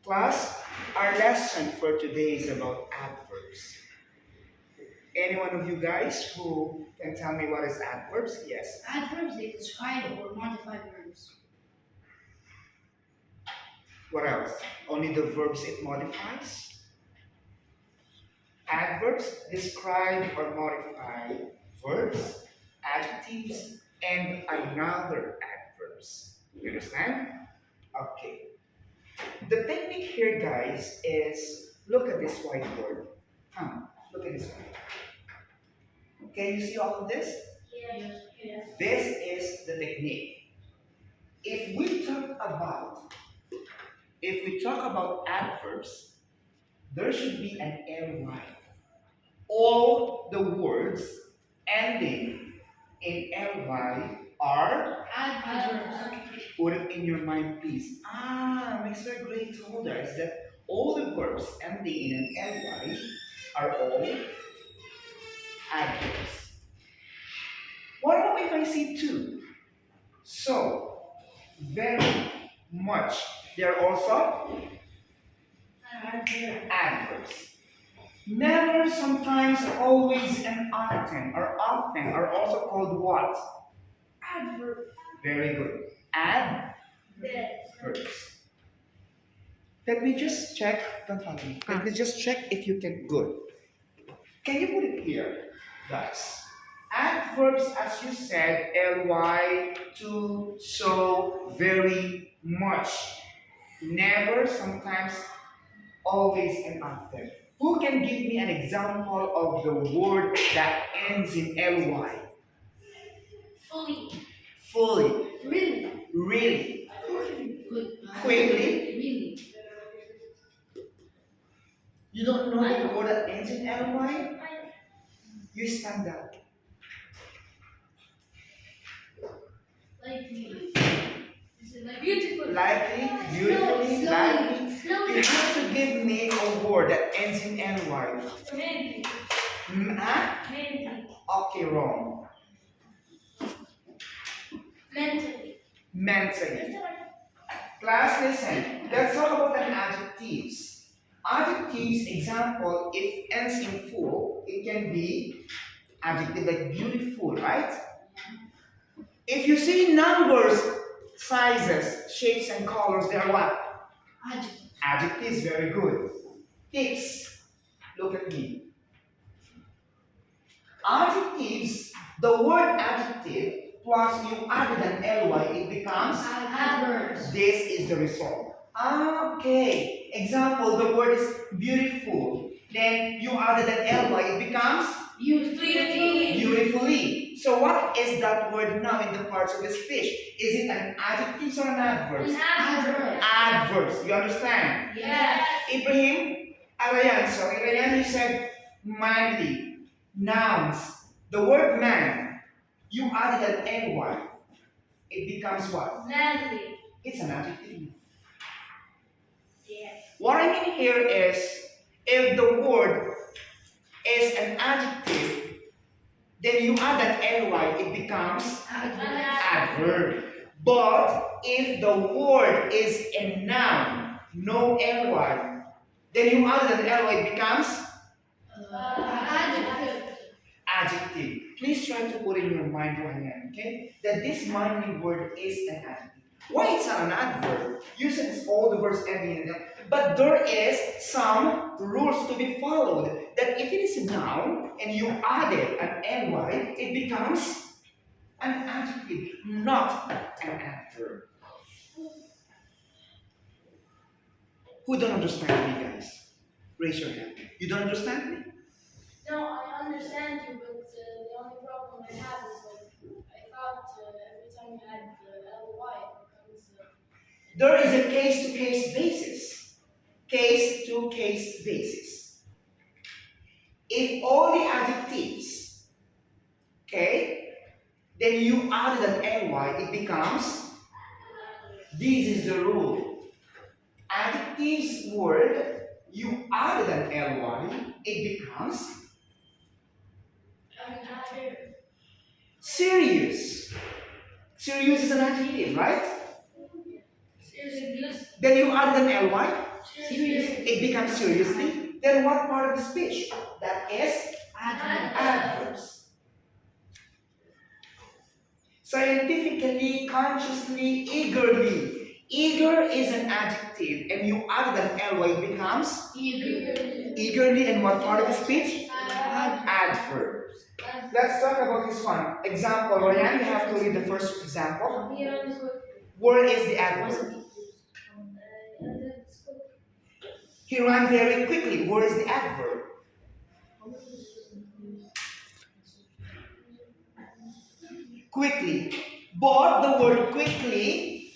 Class, our lesson for today is about adverbs. Any one of you guys who can tell me what is adverbs? Yes. Adverbs, they describe or modify verbs. What else? Only the verbs it modifies? Adverbs describe or modify verbs, adjectives, and another adverbs. You understand? Okay. The technique here, guys, is look at this whiteboard. Look at this one. Can you see all of this? Yes. Yes. This is the technique. If we talk about adverbs, there should be an ly. All the words ending in ly are Adverbs. put it in your mind, please. Mr. Gray told us that all the verbs ending in an ly are all adverbs. What about if I see two? So, very much. They are also adverbs. Never, sometimes, always, and often are also called what? Adverb. Very good. Adverbs. Let me just check. Don't follow me. Let me just check if you can. Good. Can you put it here, guys? Adverbs, as you said, ly, to, so, very much. Never, sometimes, always, and often. Who can give me an example of the word that ends in ly? Fully. Fully. Really. Really. Good. Quickly. Really. You don't know the word that ends in ly? You stand up. Likely. Is it like beautiful? Likely, beautifully, likely. Slowly. You have to give me a word that ends in ly. Maybe. Maybe. Okay, wrong. Mentally. Mentally. Class, listen. Let's talk about an adjectives. Adjectives, example, if ends in full, it can be adjective like beautiful, right? If you see numbers, sizes, shapes, and colors, they are what? Adjective. Adjectives, very good. Tips. Look at me. Adjectives, the word adjective plus you added an ly, it becomes Adverbs. this is the result. Okay. Example, the word is beautiful. Then you added an ly, it becomes Beautifully. beautifully. So what is that word now in the parts of the speech? Is it an adjective or an adverb? Adverb. Adverbs. You understand? Yes. Ibrahim, Arayan. So Arayan, you said manly. Nouns. The word man, you added an ly. It becomes what? Manly. It's an adjective. Yes. What I mean here is, if the word is an adjective, then you add an ly, it becomes adverb. But if the word is a noun, no ly, then you add an ly, it becomes Adjective. adjective. Please try to put in your mind, Ryan, okay, that this manly word is an adjective. Why it's not an adverb? Usually it's all the verbs ending in them. But there is some rules to be followed. That if it is a noun and you added an ly, it becomes an adjective, not an adverb. Who don't understand me, guys? Raise your hand. You don't understand me? No, I understand you, but the only problem I have is I thought every time you add ly, it becomes. There is a case-to-case basis. Case-to-case basis. If all the adjectives, okay, then you added an ly, it becomes, this is the rule. Adjectives word, you added an ly, it becomes serious. Serious is an adjective, right? Seriously, Then you added an ly, Seriously. It becomes seriously. Then what part of the speech? That is Adverb. adverbs. Scientifically, consciously, eagerly. Eager is an adjective, and you add an ly, it becomes eagerly. And what part of the speech? Adverbs. Let's talk about this one. Example, Ryan, you have to read the first example. Where is the adverb? He ran very quickly. Where is the adverb? Quickly. But the word quickly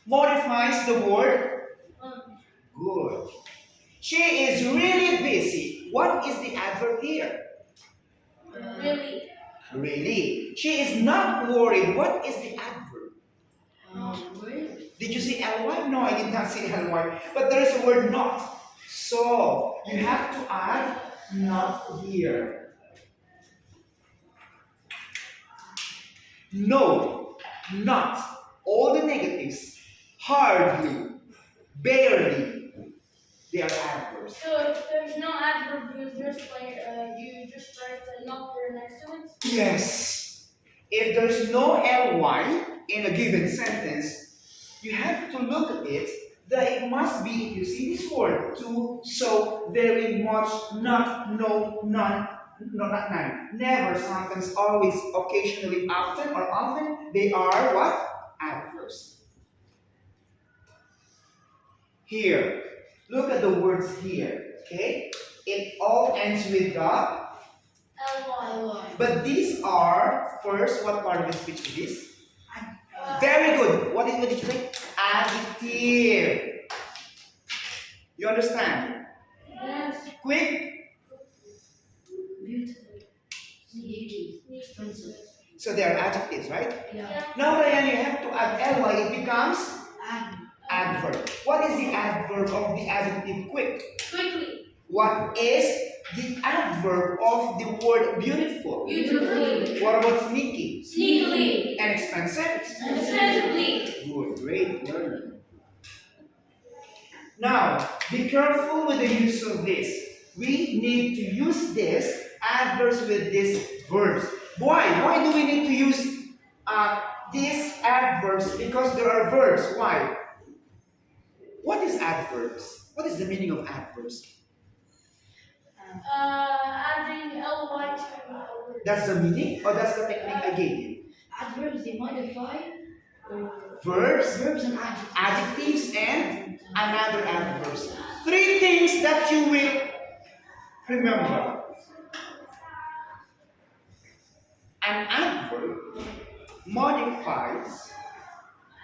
modifies the word good. She is really busy. What is the adverb here? Really. Really. She is not worried. What is the adverb? Did you see ly? No, I did not see ly. But there is a word not. So you have to add not here. No, not. All the negatives. Hardly, barely. They are adverbs. So if there's no adverb, you just write the not there next to it? Yes. If there's no ly in a given sentence, you have to look at it that it must be, if you see this word, to, so, very much, not, no, none, no, not none, never, sometimes, always, occasionally, often, or often, they are what? Adverbs. Here, look at the words here, okay? It all ends with the, Ly. but these are, first, what part of the speech is this? Very good. What did you say? Adjective. You understand? Yes. Quick. Beautiful. Expensive. So they are adjectives, right? Yeah. Now, Ryan, you have to add ly. It becomes adverb. What is the adverb of the adjective quick? Quickly. What is the adverb of the word beautiful? Beautifully. What about sneaky? Sneakily. And expensive? Expensively. Good, great learner. Now, be careful with the use of this. We need to use this adverbs with these verbs. Why? Why do we need to use these adverbs? Because there are verbs. Why? What is adverbs? What is the meaning of adverbs? Adding ly to a word. That's the meaning, or that's the technique I gave you? Adverbs, they modify Verbs, verbs and adjectives. adjectives, and another adverbs. Three things that you will remember. An adverb modifies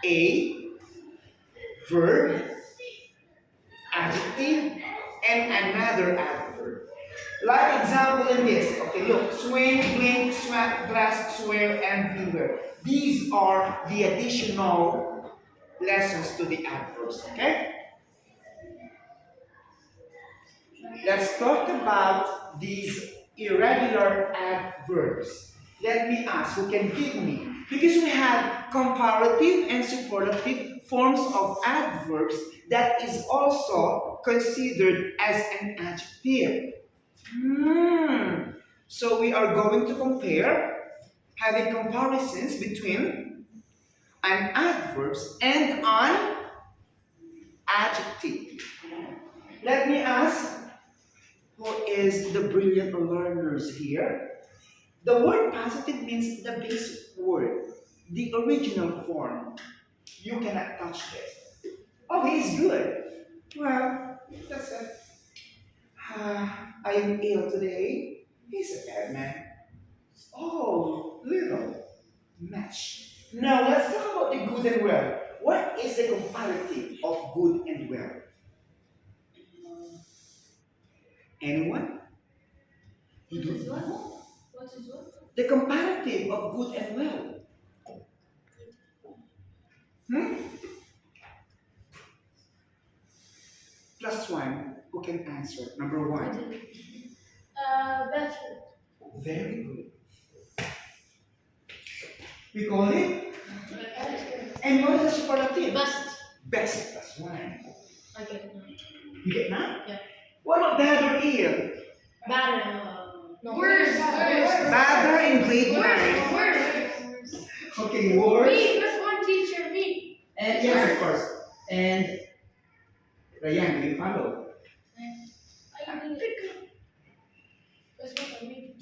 a verb, adjective, and another adverb. Like example in this. Okay, look. Swing, blink, swat, glass, swear, and beware. These are the additional lessons to the adverbs. Okay? Let's talk about these irregular adverbs. Let me ask, who can give me? Because we have comparative and superlative forms of adverbs that is also considered as an adjective. So we are going to compare, having comparisons between an adverbs and an adjective. Let me ask, who is the brilliant learners here? The word positive means the basic word, the original form. You cannot touch this. Oh, he's good. Well, that's it. I am ill today. He's a bad man. Oh, little match. Now let's talk about the good and well. What is the comparative of good and well? Anyone? You don't know? What is what? The comparative of good and well. Plus one. Who can answer? Number one. Better. Very good. We call it. And what is the superlative? Best. Best plus one. Okay. You get that? Yeah. What about bad or ill? Better. No. Worse. Better in grade 9. Worse. Okay, worse. Me, there's one teacher, me. And yes, of course. And Ryan, do you follow?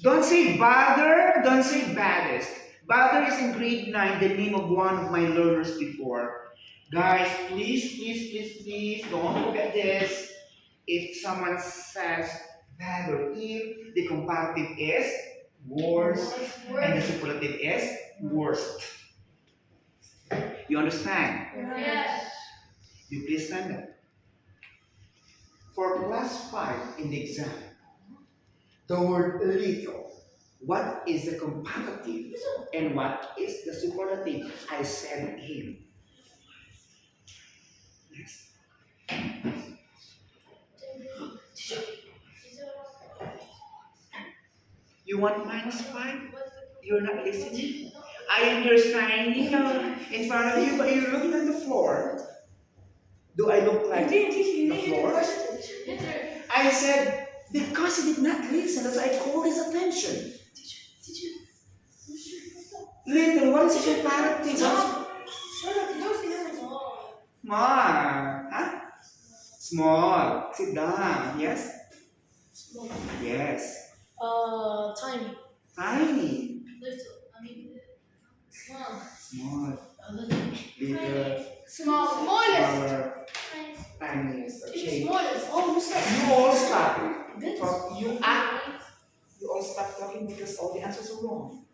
Don't say bother, don't say baddest. Bother is in grade 9, the name of one of my learners before. Guys, please, don't forget this. If someone says bad or ill, the comparative is worse, and the superlative is worst. You understand? Yes. You please stand up. For class 5 in the exam, the word little. What is the comparative and what is the superlative? I said him. Yes. You want -5? You're not listening? I am here standing in front of you, but you're looking at the floor. Do I look like the floor? I said, because he did not listen, that's why I called his attention. Little, what is your comparative? Small. Huh? Small. Sit down. Yes? Yes. Tiny. Tiny. Little. I mean, small. Small. Little. Little. Smallest. Smaller. Tiniest. Okay. Smallest. You all stop. You all stop talking because all the answers are wrong.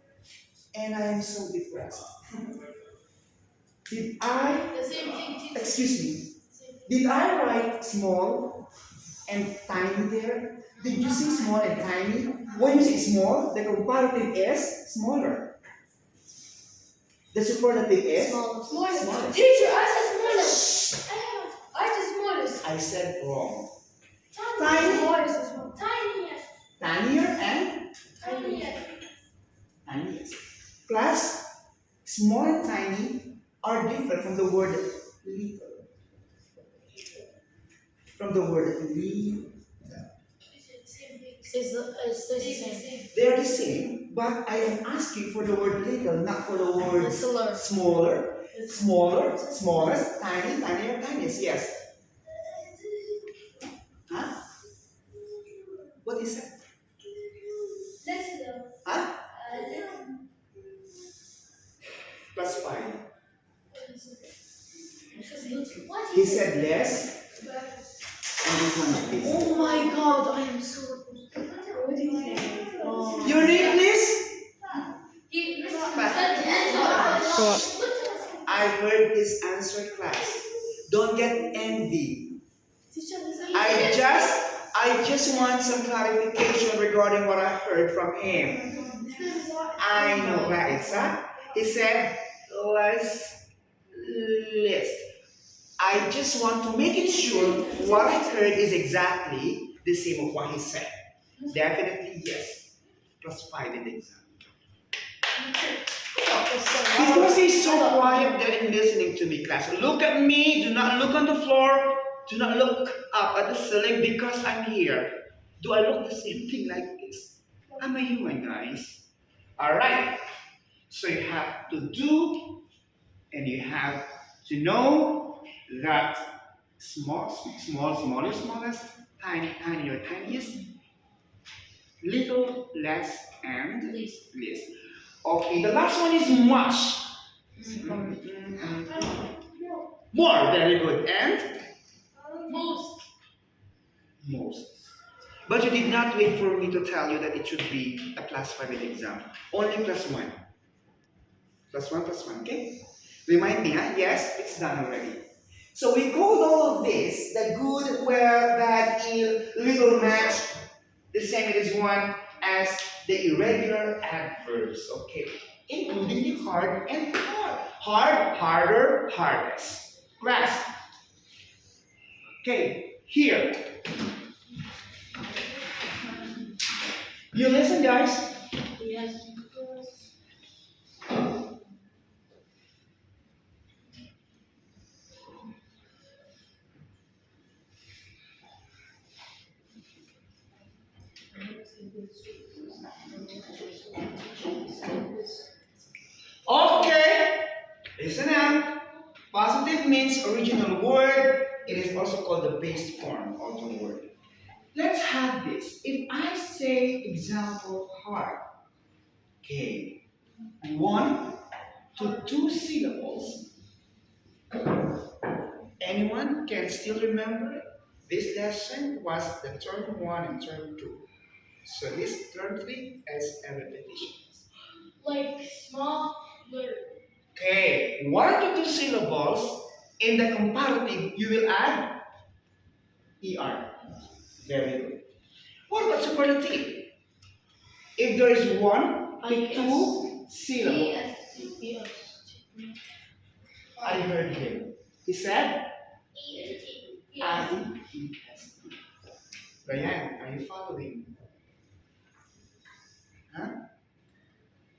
And I am so depressed. Did I, The same thing. excuse me, did I write small and tiny there? Did you say small and tiny? When you say small, the comparative is smaller. The superlative is Smallest. Teacher, I said smallest. I said smallest. I said wrong. Tiny. Tiniest. Tinier and Tiniest. tiniest. Class, small and tiny are different from the word little. From the word little. It's the same. They are the same, but I am asking for the word little, not for the word smaller. Smaller, smallest, tiny, tinier, tiniest. Yes. Huh? What is that? Huh? +5. He said less, and this one is this. Oh my god, I am so. Your name, please? I heard this answer, class. Don't get envy. I just want some clarification regarding what I heard from him. I know that it's he said less list. I just want to make it sure what I heard is exactly the same of what he said. Definitely yes. +5 in the exam. Because he's so quiet there and listening to me, class. Look at me. Do not look on the floor. Do not look up at the ceiling because I'm here. Do I look the same thing like this? I'm a human, guys. Alright. So you have to do and you have to know that smallest, tiny, tinier, tiniest, little, less, and least. Okay, the last one is much. More, very good. And most. But you did not wait for me to tell you that it should be a +5 in the exam. Only +1. +1, okay? Remind me, huh? Yes, it's done already. So we called all of this the good, well, bad, ill, little, much, the same as one as the irregular adverbs, okay? Including the hard and hard. Hard, harder, hardest. Class. Okay, here. You listen, guys. Yes. Okay, listen up. Positive means original word. It is also called the base form of the word. Let's have this. If I say example hard, okay, 1 to 2 syllables, anyone can still remember this lesson was the term 1 and term 2. So this term 3 is a repetition. Like small letter. Okay, 1 to 2 syllables in the comparative you will add er. Very good. What about superlative? If there is 1 to 2 syllables, I heard him. He said, I-E-S. Ryan, are you following? Huh?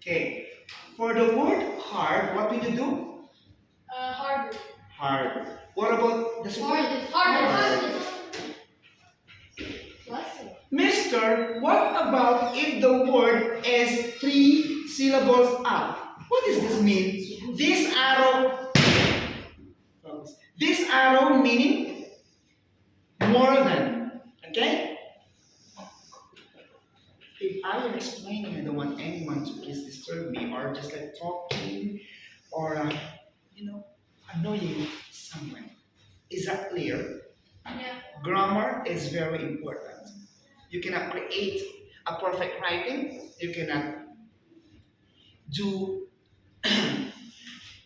Okay. For the word hard, what will you do? Harder. Hard. What about the superlative? Harder. Mister, what about if the word is 3 syllables up? What does this mean? This arrow meaning more than. Okay? If I am explaining, I don't want anyone to please disturb me or just like talking or annoying someone. Is that clear? Yeah. Grammar is very important. You cannot create a perfect writing. You cannot do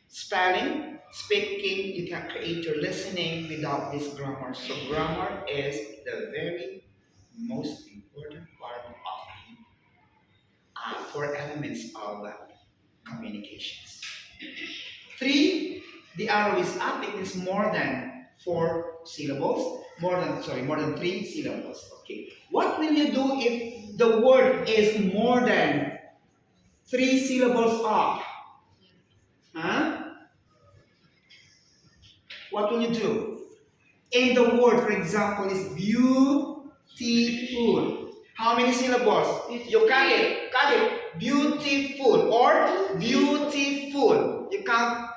spelling, speaking. You can create your listening without this grammar. So grammar is the very most important part of the 4 elements of communications. 3, the arrow is up. It means more than 4 syllables. More than 3 syllables. Okay. What will you do if the word is more than 3 syllables up? Huh? What will you do? In the word, for example, is beautiful. How many syllables? You count it. Beautiful or beautiful. You count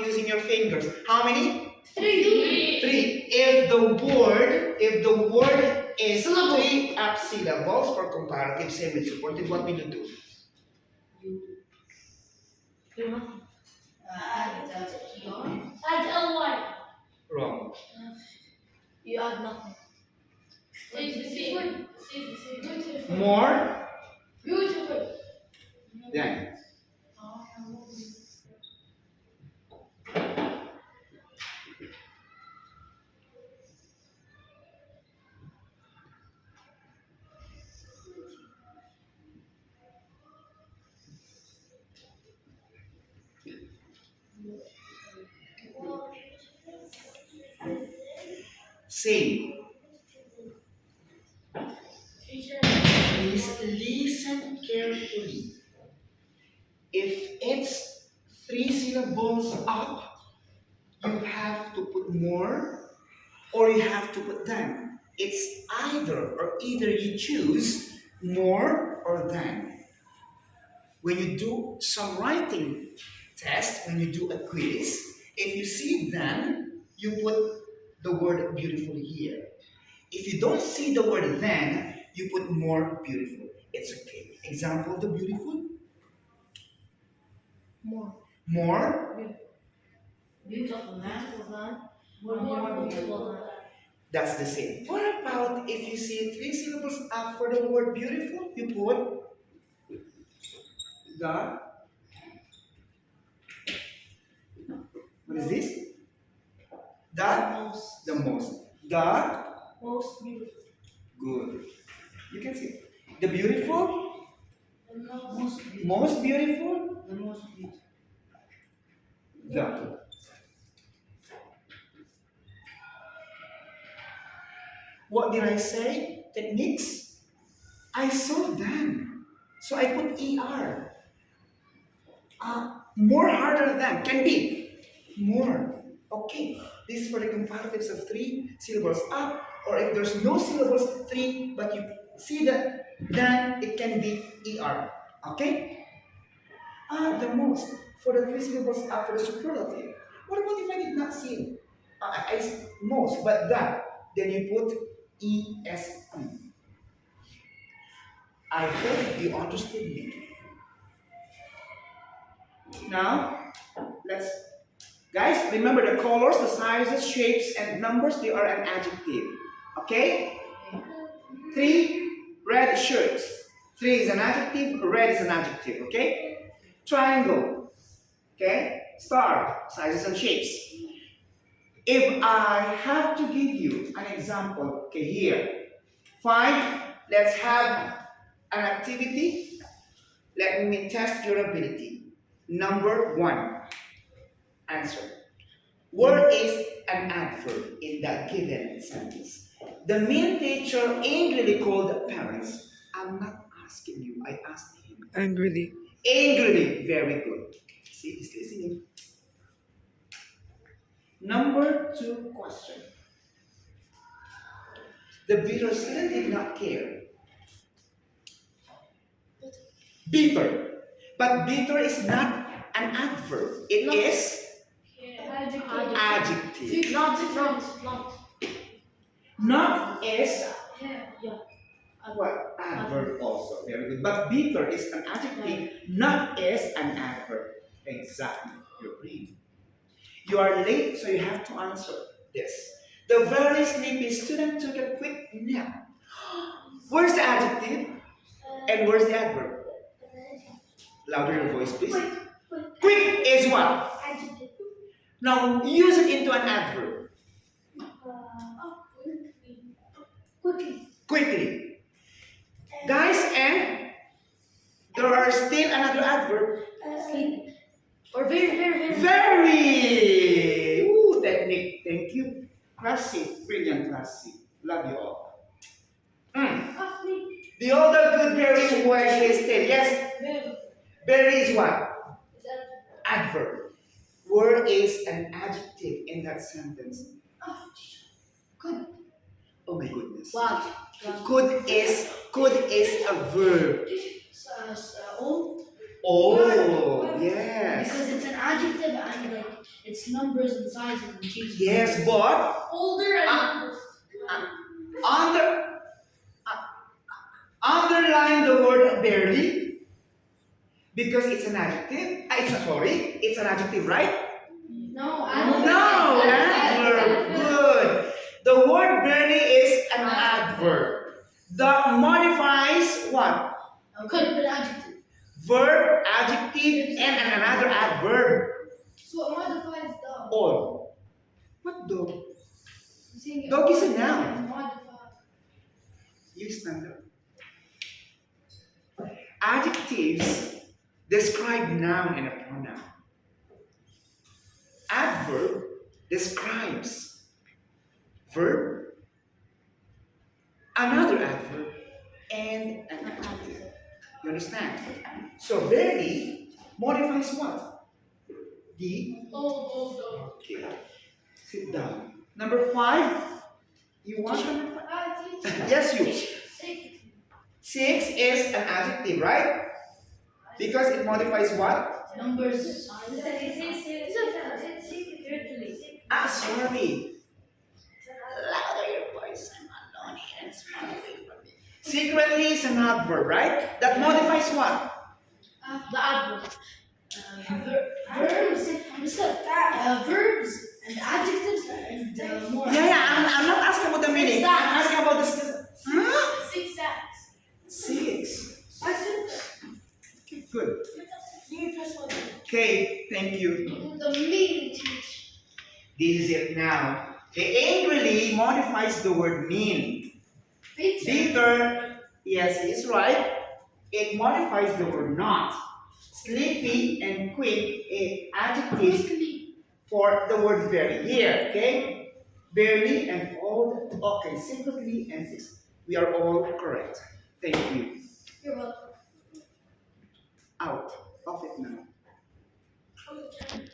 using your fingers. How many? 3. 3. If the word is 3 up syllables for comparative, same with supportive, what will you do? Add L1. Wrong. You add nothing. Stays the same. Beautiful. More Beautiful. than. Same. Teacher. Please listen carefully. If it's 3 syllables up, you have to put more or you have to put than. It's either you choose more or than. When you do some writing test, when you do a quiz, if you see than, you put the word beautiful here. If you don't see the word then, you put more beautiful. It's okay. Example of the beautiful? More. More. Beautiful than. More beautiful than. That's the same. What about if you see 3 syllables after the word beautiful? You put the. What is this? The most. The. Most beautiful. Good. You can see. The beautiful. Most beautiful. Most beautiful. The most beautiful. The. What did I say? Techniques? I saw them. So I put ER. More harder than. Can be. More. Okay. This is for the comparatives of 3 syllables up. Or if there's no syllables, 3, but you see that, then it can be er. Okay? The most for the three syllables after the superlative. What about if I did not see most, but that? Then you put est. I hope you understood me. Now, let's, guys, remember the colors, the sizes, shapes, and numbers, they are an adjective. Okay? 3 red shirts. 3 is an adjective, red is an adjective. Okay? Triangle. Okay? Star, sizes and shapes. If I have to give you an example, okay, here. Fine, let's have an activity. Let me test your ability. Number 1, answer. Where is an adverb in that given sentence? The main teacher angrily called parents. I'm not asking you, I asked him. Angrily. Angrily, very good. See, he's listening. Number 2 question. The bitter student did not care. Bitter. But bitter is not an adverb. It is adjective. Not. Not is Yeah. what? Adverb also. Very good. But bitter is an adjective. Not is an adverb. Exactly. You agree. You are late, so you have to answer this. The very sleepy student took a quick nap. Where's the adjective? And where's the adverb? Louder your voice, please. Quick is what? Adjective. Now use it into an adverb. Quickly. Quickly. Guys, and there are still another adverb. Sleep. Or very. Very! Ooh, technique. Thank you. Class C. Brilliant class C. Love you all. The other good berries were listed. Yes, berry is what? Adverb. Where is an adjective in that sentence? Good. Oh my goodness. Wow. Could is a verb. Old. Oh, yes. Because it's an adjective and like it's numbers and sizes and shapes. Yes, but Older and under underline the word barely because it's an adjective. It's an adjective, right? no, No, adverb. Good. The word barely is an adverb that modifies what? Good adjective. Verb, adjective, and another adverb. So it modifies dog. All. What dog? I'm saying it Dog is a noun. modifies. You stand up. Adjectives describe noun and a pronoun. Adverb describes verb, another adverb, and an adjective. You understand? So barely modifies what? The Old. okay. Sit down. Number 5. You want number 5? Yes, you. 6 is an adjective, right? Because it modifies what? Numbers. Sorry. Louder your voice. I'm alone here. It's far away from me. Secretly is an adverb, right? That modifies what? The adverb. Verbs. Verbs and adjectives and more. Yeah, I'm not asking about the meaning. I'm asking about the. Huh? 6 stacks. 6. I said Good. you press one. Okay, thank you. The mean teach. This is it now. The angrily modifies the word mean. Bitter, yes, it's right. It modifies the word not. Sleepy and quick, adjectives for the word very here, okay? Barely and old, okay, secretly and six. We are all correct. Thank you. You're welcome. Out of it now. Okay.